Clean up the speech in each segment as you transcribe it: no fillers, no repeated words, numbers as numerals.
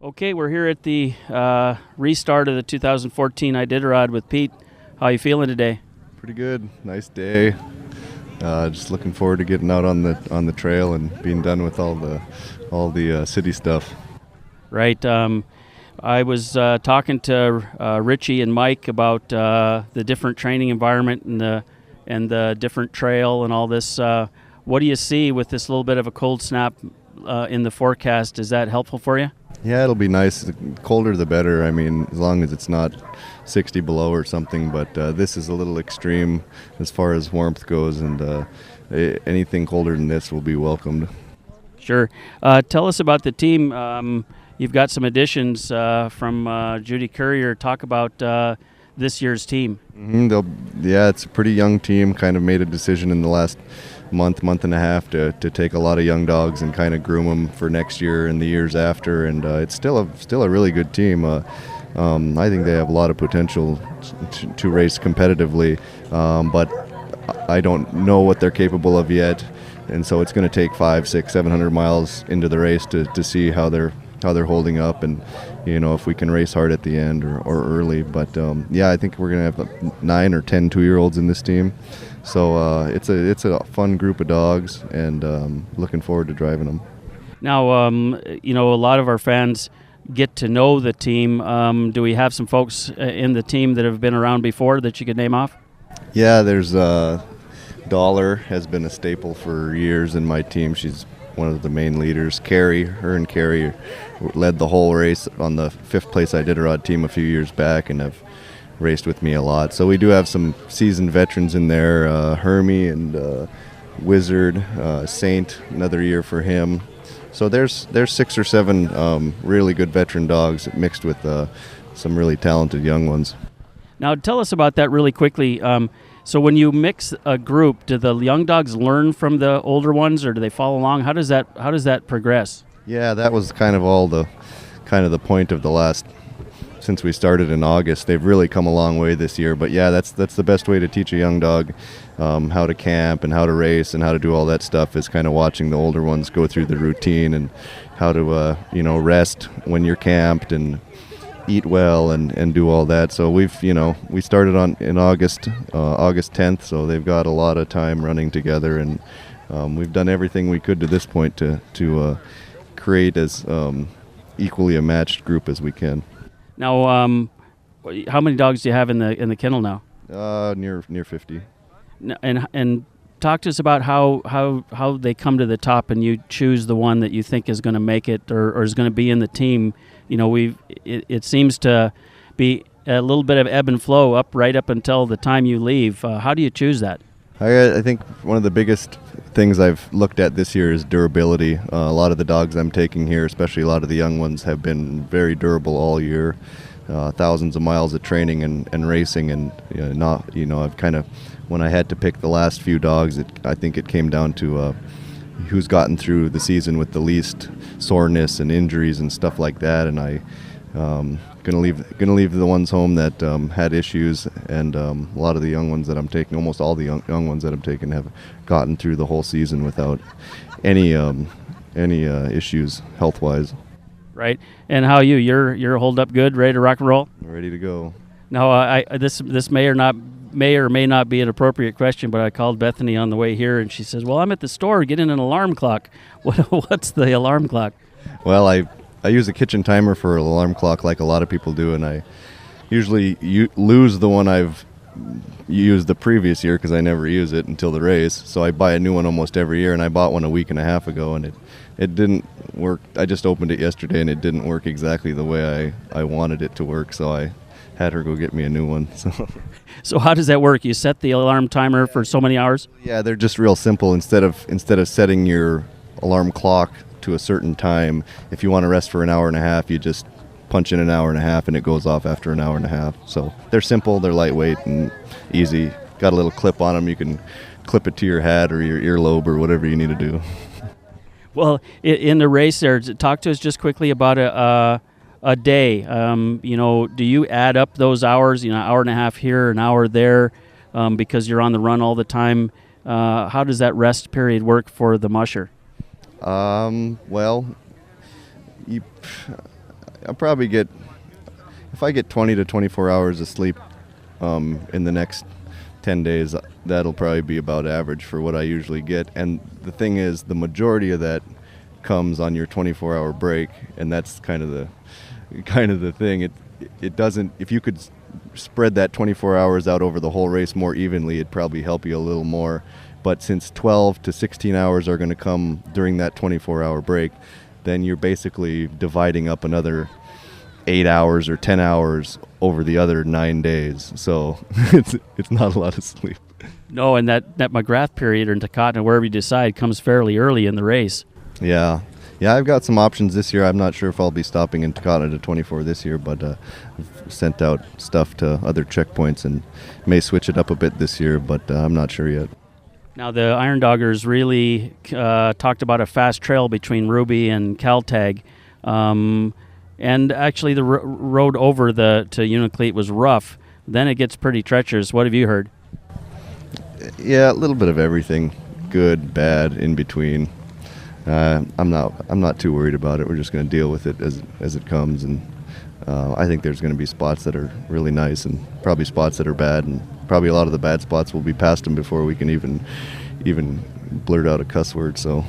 Okay, we're here at the restart of the 2014 Iditarod with Pete. How are you feeling today? Pretty good. Nice day. Just looking forward to getting out on the trail and being done with all the city stuff. Right. I was talking to Richie and Mike about the different training environment and the different trail and all this. What do you see with this little bit of a cold snap in the forecast? Is that helpful for you? Yeah, it'll be nice. The colder the better. I mean, as long as it's not 60 below or something. But this is a little extreme as far as warmth goes, and anything colder than this will be welcomed. Sure. Tell us about the team. You've got some additions from Judy Courier. Talk about this year's team. Yeah, it's a pretty young team. Kind of made a decision in the last month and a half to take a lot of young dogs and kind of groom them for next year and the years after. And it's still a really good team. I think they have a lot of potential to race competitively, but I don't know what they're capable of yet. And so it's going to take 500, 600, 700 miles into the race to see how they're holding up, and if we can race hard at the end or early. But yeah, I think we're going to have 9 or 10 2-year-olds in this team. So it's a fun group of dogs, and looking forward to driving them. Now, a lot of our fans get to know the team. Do we have some folks in the team that have been around before that you could name off? Yeah, there's Dollar has been a staple for years in my team. She's one of the main leaders. Carrie led the whole race on the 5th place Iditarod team a few years back and have raced with me a lot. So we do have some seasoned veterans in there. Hermie and Wizard, Saint, another year for him. So there's 6 or 7 really good veteran dogs mixed with some really talented young ones. Now tell us about that really quickly. So when you mix a group, do the young dogs learn from the older ones, or do they follow along? How does that progress? Yeah, that was kind of the point of the last, since we started in August. They've really come a long way this year. But yeah, that's the best way to teach a young dog how to camp and how to race and how to do all that stuff, is kind of watching the older ones go through the routine and how to rest when you're camped and eat well and do all that. So we started in August 10th, so they've got a lot of time running together, and we've done everything we could to this point to create as equally a matched group as we can. Now, how many dogs do you have in the kennel now? Near 50. And talk to us about how they come to the top, and you choose the one that you think is going to make it or is going to be in the team. It seems to be a little bit of ebb and flow right up until the time you leave. How do you choose that? I think one of the biggest things I've looked at this year is durability. A lot of the dogs I'm taking here, especially a lot of the young ones, have been very durable all year. Thousands of miles of training and racing, and I've kind of, when I had to pick the last few dogs, I think it came down to who's gotten through the season with the least soreness and injuries and stuff like that, and I gonna leave the ones home that had issues, and a lot of the young ones that I'm taking, almost all the young ones that I'm taking, have gotten through the whole season without any issues health-wise. Right. And how you're holed up good, ready to rock and roll? Ready to go. Now, this may or may not be an appropriate question, but I called Bethany on the way here, and she says, "Well, I'm at the store getting an alarm clock." What's the alarm clock? Well, I use a kitchen timer for an alarm clock, like a lot of people do, and I usually lose the one I've used the previous year because I never use it until the race. So I buy a new one almost every year, and I bought one a week and a half ago, and it didn't work. I just opened it yesterday, and it didn't work exactly the way I wanted it to work, so I had her go get me a new one. So how does that work? You set the alarm timer for so many hours? Yeah, they're just real simple. Instead of setting your alarm clock to a certain time, if you want to rest for an hour and a half, you just punch in an hour and a half, and it goes off after an hour and a half. So they're simple, they're lightweight and easy. Got a little clip on them. You can clip it to your hat or your earlobe or whatever you need to do. Well, in the race there, talk to us just quickly about a day. Do you add up those hours, hour and a half here, an hour there, because you're on the run all the time? How does that rest period work for the musher? Well, I'll probably get, if I get 20 to 24 hours of sleep in the next 10 days, that'll probably be about average for what I usually get. And the thing is, the majority of that comes on your 24-hour break, and that's kind of the thing. It doesn't, if you could spread that 24 hours out over the whole race more evenly, it'd probably help you a little more. But since 12 to 16 hours are going to come during that 24-hour break, then you're basically dividing up another 8 hours or 10 hours over the other 9 days. So it's not a lot of sleep. No, and that McGrath period in Tacotna, wherever you decide, comes fairly early in the race. Yeah, I've got some options this year. I'm not sure if I'll be stopping in Tacotna to 24 this year, but I've sent out stuff to other checkpoints and may switch it up a bit this year, but I'm not sure yet. Now, the Iron Doggers really talked about a fast trail between Ruby and Caltag, and actually the road over to Unalakleet was rough. Then it gets pretty treacherous. What have you heard? Yeah, a little bit of everything, good, bad, in between. I'm not too worried about it. We're just going to deal with it as it comes, and I think there's going to be spots that are really nice and probably spots that are bad, and probably a lot of the bad spots will be past them before we can even blurt out a cuss word. So,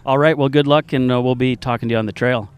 all right. Well, good luck, and we'll be talking to you on the trail.